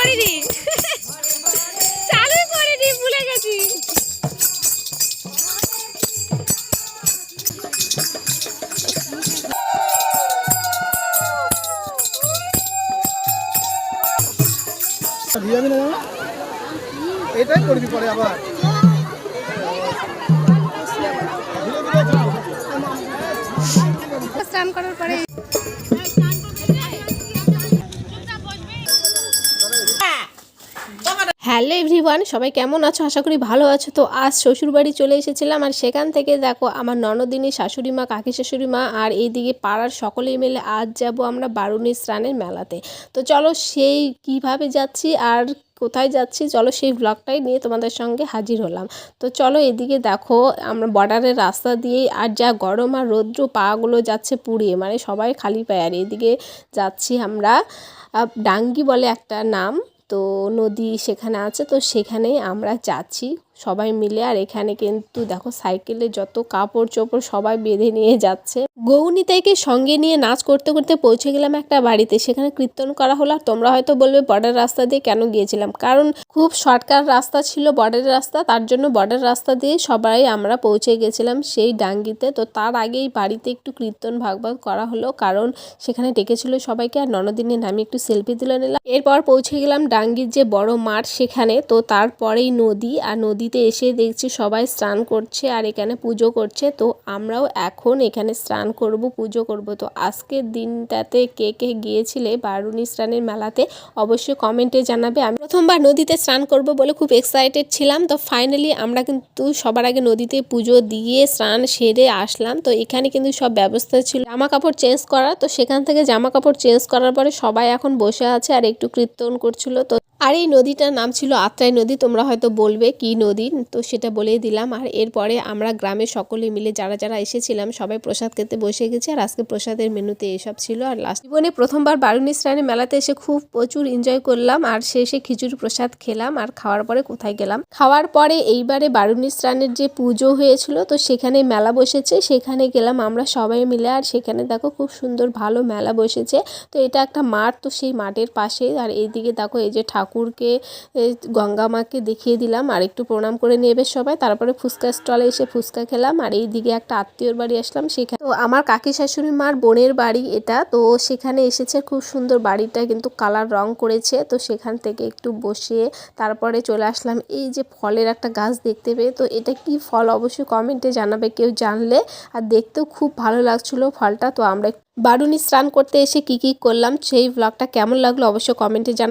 করিনি, চালুই করিনি, ভুলে গেছি। এটাই করবি পরে আবার স্নান করার পরে হ্যালো এভরিওয়ান, সবাই কেমন আছো? আশা করি ভালো আছো। তো আজ শ্বশুরবাড়ি চলে এসেছিলাম, আর সেখান থেকে দেখো আমার ননদিনী, শাশুড়ি মা, কাকি শাশুড়ি মা আর এইদিকে পাড়ার সকলেই মিলে আজ যাব আমরা বারুণী স্নানের মেলাতে। তো চলো সেই কিভাবে যাচ্ছি আর কোথায় যাচ্ছি, চলো সেই ব্লগটাই নিয়ে তোমাদের সঙ্গে হাজির হলাম। তো চলো এদিকে দেখো আমরা বর্ডারের রাস্তা দিয়েই, আর যা গরম আর রৌদ্র, পাগুলো যাচ্ছে পুড়িয়ে, মানে সবাই খালি পায়ে। আর এদিকে যাচ্ছি আমরা ডাঙ্গি বলে একটা নাম, তো নদী সেখানে আছে, তো সেখানেই আমরা যাচ্ছি সবাই মিলে। আর এখানে কিন্তু দেখো সাইকেলে যত কাপড় চোপড় সবাই বেঁধে নিয়ে যাচ্ছে। গৌনিতাইকে সঙ্গে নিয়ে নাচ করতে করতে পৌঁছে গেলাম একটা বাড়িতে, সেখানে কীর্তন করা হলো। আর তোমরা হয়তো বলবে বর্ডার রাস্তা দিয়ে কেন গিয়েছিলাম, কারণ খুব শর্টকাট রাস্তা ছিল বর্ডারের রাস্তা, তার জন্য বর্ডার রাস্তা দিয়ে সবাই আমরা পৌঁছে গেছিলাম সেই ডাঙ্গিতে। তো তার আগেই বাড়িতে একটু কীর্তন ভাগবত করা হলো, কারণ সেখানে ডেকেছিল সবাইকে। আর ননদিনের নামে একটু সেলফি তুলে নিলাম। এরপর পৌঁছে গেলাম ডাঙ্গির যে বড় মাঠ সেখানে। তো তারপরেই নদী, আর নদীতে এসে দেখছি সবাই স্নান করছে আর এখানে পুজো করছে। তো আমরাও এখন এখানে স্নান করব, পুজো করব। তো আজকের দিনটাতে কে কে গিয়েছিলে বারুণী স্নানের মেলাতে অবশ্যই কমেন্টে জানাবে। আমি প্রথমবার নদীতে স্নান করব বলে খুব এক্সাইটেড ছিলাম। তো ফাইনালি আমরা কিন্তু সবার আগে নদীতে পুজো দিয়ে স্নান সেরে আসলাম। তো এখানে কিন্তু সব ব্যবস্থা ছিল জামা কাপড় চেঞ্জ করা, তো সেখান থেকে জামা কাপড় চেঞ্জ করার পরে সবাই এখন বসে আছে আর একটু কীর্তন করছিল। তো আর এই নদীটার নাম ছিল আত্রাই নদী। তোমরা হয়তো বলবে কি নদী, তো সেটা বলেই দিলাম। আর এরপরে আমরা গ্রামের সকলে মিলে যারা যারা এসেছিলাম সবাই প্রসাদ খেতে বসে গেছি। আর আজকে প্রসাদের মেনুতে এসব ছিল। আর লাস্ট জীবনে প্রথমবার বারুণী স্নানের মেলাতে এসে খুব প্রচুর এনজয় করলাম। আর শেষে খিচুড়ি প্রসাদ খেলাম। আর খাওয়ার পরে কোথায় গেলাম, খাওয়ার পরে এইবারে বারুণী স্নানের যে পুজো হয়েছিল, তো সেখানে মেলা বসেছে, সেখানে গেলাম আমরা সবাই মিলে। আর সেখানে দেখো খুব সুন্দর ভালো মেলা বসেছে। তো এটা একটা মাঠ, তো সেই মাঠের পাশে। আর এইদিকে দেখো এই যে ঠাকুরকে, গঙ্গা মাকে দেখিয়ে দিলাম আর একটু প্রণাম করে নেবে সবাই। তারপরে ফুচকা স্টলে এসে ফুচকা খেলাম। আর এইদিকে একটা আত্মীয়র বাড়ি আসলাম, সেখানে তো আমার কাকি শাশুড়ি মার বোনের বাড়ি এটা। তো সেখানে এসেছে, খুব সুন্দর বাড়িটা কিন্তু কালার রং করেছে। তো সেখান থেকে একটু বসে তারপরে চলে আসলাম এই যে ফলের একটা গাছ দেখতে পেয়ে। তো এটা কি ফল অবশ্যই কমেন্টে জানাবে কেউ জানলে। আর দেখতেও খুব ভালো লাগছিল ফলটা। তো আমরা বারুণী স্নান করতে এসে কি কি করলাম সেই ব্লগটা কেমন লাগলো অবশ্যই কমেন্টে জানাবে।